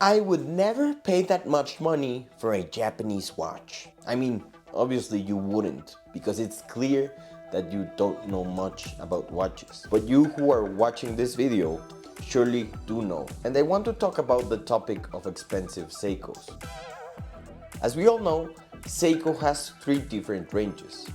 I would never pay that much money for a Japanese watch. I mean, obviously you wouldn't, because it's clear that you don't know much about watches. But you who are watching this video surely do know. And I want to talk about the topic of expensive Seikos. As we all know, Seiko has three different ranges.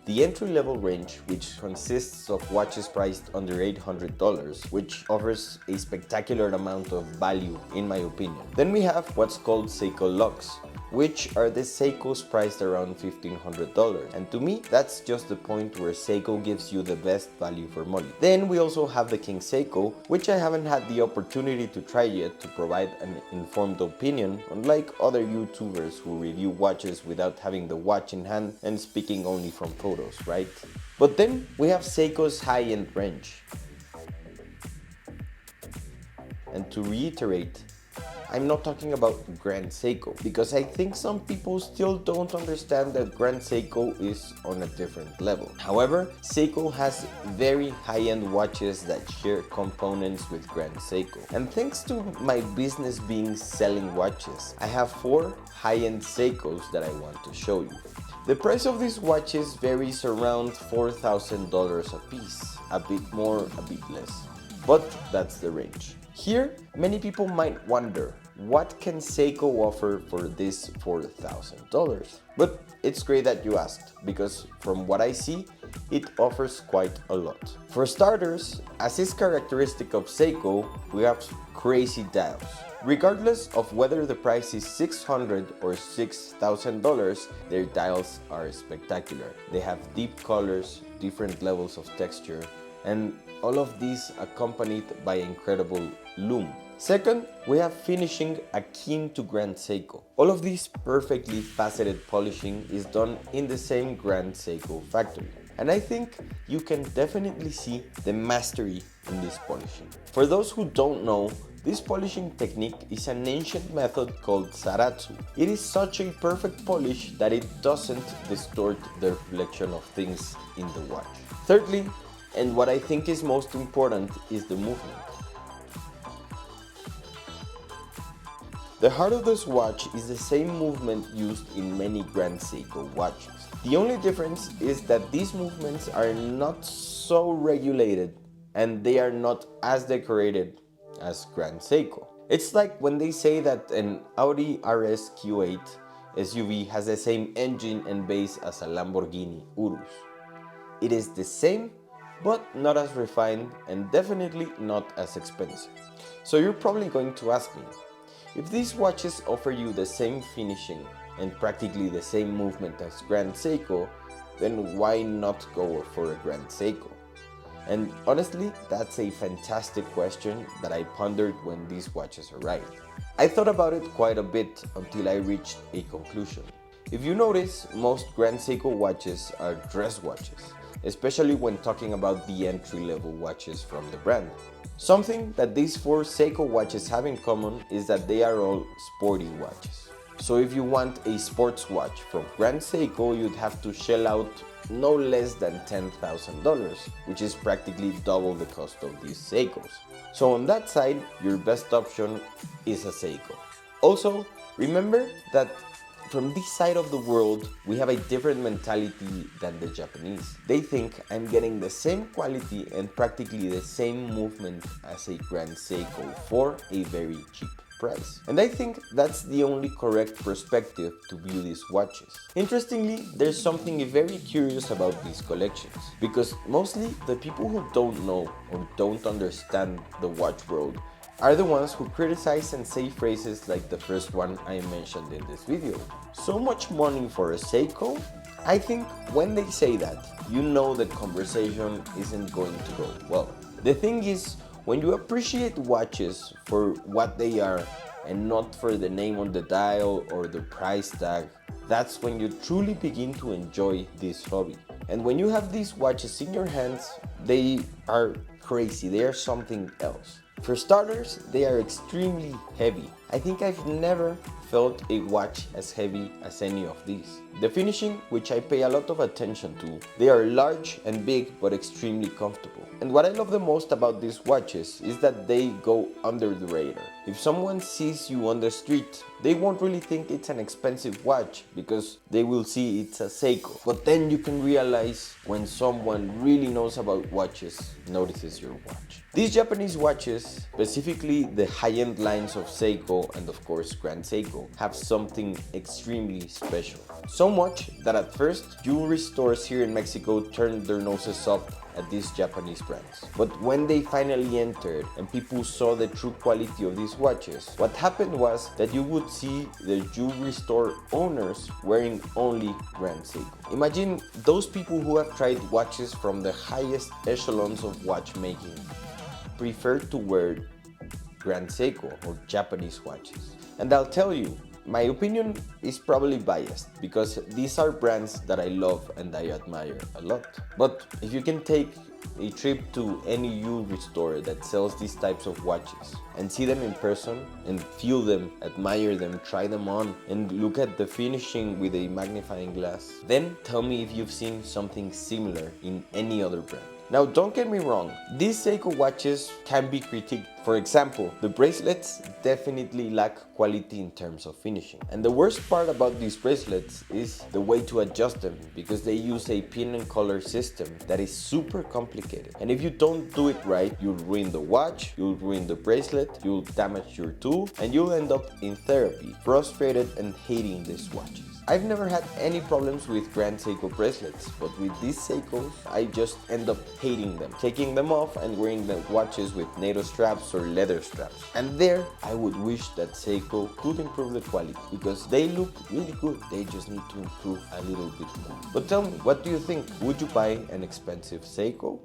The entry-level range, which consists of watches priced under $800, which offers a spectacular amount of value in my opinion. Then we have what's called Seiko Lux, which are the Seikos priced around $1,500. And to me, that's just the point where Seiko gives you the best value for money. Then we also have the King Seiko, which I haven't had the opportunity to try yet to provide an informed opinion, unlike other YouTubers who review watches without having the watch in hand and speaking only from photos, right? But then we have Seiko's high-end range. And to reiterate, I'm not talking about Grand Seiko, because I think some people still don't understand that Grand Seiko is on a different level. However, Seiko has very high-end watches that share components with Grand Seiko. And thanks to my business being selling watches, I have 4 high-end Seikos that I want to show you. The price of these watches varies around $4,000 a piece, a bit more, a bit less, but that's the range. Here, many people might wonder, what can Seiko offer for this $4,000? But it's great that you asked, because from what I see, it offers quite a lot. For starters, as is characteristic of Seiko, we have crazy dials. Regardless of whether the price is $600 or $6,000, their dials are spectacular. They have deep colors, different levels of texture, and all of these accompanied by incredible lume. Second, we have finishing akin to Grand Seiko. All of this perfectly faceted polishing is done in the same Grand Seiko factory. And I think you can definitely see the mastery in this polishing. For those who don't know, this polishing technique is an ancient method called Zaratsu. It is such a perfect polish that it doesn't distort the reflection of things in the watch. Thirdly, and what I think is most important, is the movement. The heart of this watch is the same movement used in many Grand Seiko watches. The only difference is that these movements are not so regulated and they are not as decorated as Grand Seiko. It's like when they say that an Audi RS Q8 SUV has the same engine and base as a Lamborghini Urus. It is the same, but not as refined and definitely not as expensive. So you're probably going to ask me, if these watches offer you the same finishing and practically the same movement as Grand Seiko, then why not go for a Grand Seiko? And honestly, that's a fantastic question that I pondered when these watches arrived. I thought about it quite a bit until I reached a conclusion. If you notice, most Grand Seiko watches are dress watches, especially when talking about the entry-level watches from the brand. Something that these 4 Seiko watches have in common is that they are all sporty watches. So if you want a sports watch from Grand Seiko, you'd have to shell out no less than $10,000, which is practically double the cost of these Seikos. So on that side, your best option is a Seiko. Also, remember that from this side of the world, we have a different mentality than the Japanese. They think I'm getting the same quality and practically the same movement as a Grand Seiko for a very cheap price. And I think that's the only correct perspective to view these watches. Interestingly, there's something very curious about these collections, because mostly the people who don't know or don't understand the watch world are the ones who criticize and say phrases like the first one I mentioned in this video. So much money for a Seiko? I think when they say that, you know the conversation isn't going to go well. The thing is, when you appreciate watches for what they are and not for the name on the dial or the price tag, that's when you truly begin to enjoy this hobby. And when you have these watches in your hands, they are crazy, they are something else. For starters, they are extremely heavy. I think I've never felt a watch as heavy as any of these. The finishing, which I pay a lot of attention to, they are large and big but extremely comfortable. And what I love the most about these watches is that they go under the radar. If someone sees you on the street, they won't really think it's an expensive watch because they will see it's a Seiko. But then you can realize when someone really knows about watches notices your watch. These Japanese watches, specifically the high-end lines of Seiko and of course Grand Seiko, have something extremely special. So much that at first jewelry stores here in Mexico turned their noses up at these Japanese brands. But when they finally entered and people saw the true quality of these watches, what happened was that you would see the jewelry store owners wearing only Grand Seiko. Imagine those people who have tried watches from the highest echelons of watchmaking prefer to wear Grand Seiko or Japanese watches. And I'll tell you, my opinion is probably biased because these are brands that I love and I admire a lot. But if you can take a trip to any jewelry store that sells these types of watches and see them in person and feel them, admire them, try them on and look at the finishing with a magnifying glass, then tell me if you've seen something similar in any other brand. Now don't get me wrong, these Seiko watches can be critiqued. For example, the bracelets definitely lack quality in terms of finishing. And the worst part about these bracelets is the way to adjust them because they use a pin and color system that is super complicated. And if you don't do it right, you'll ruin the watch, you'll ruin the bracelet, you'll damage your tool, and you'll end up in therapy, frustrated and hating these watches. I've never had any problems with Grand Seiko bracelets, but with these Seikos, I just end up hating them, taking them off and wearing the watches with NATO straps or leather straps. And there, I would wish that Seiko could improve the quality because they look really good, they just need to improve a little bit more. But tell me, what do you think? Would you buy an expensive Seiko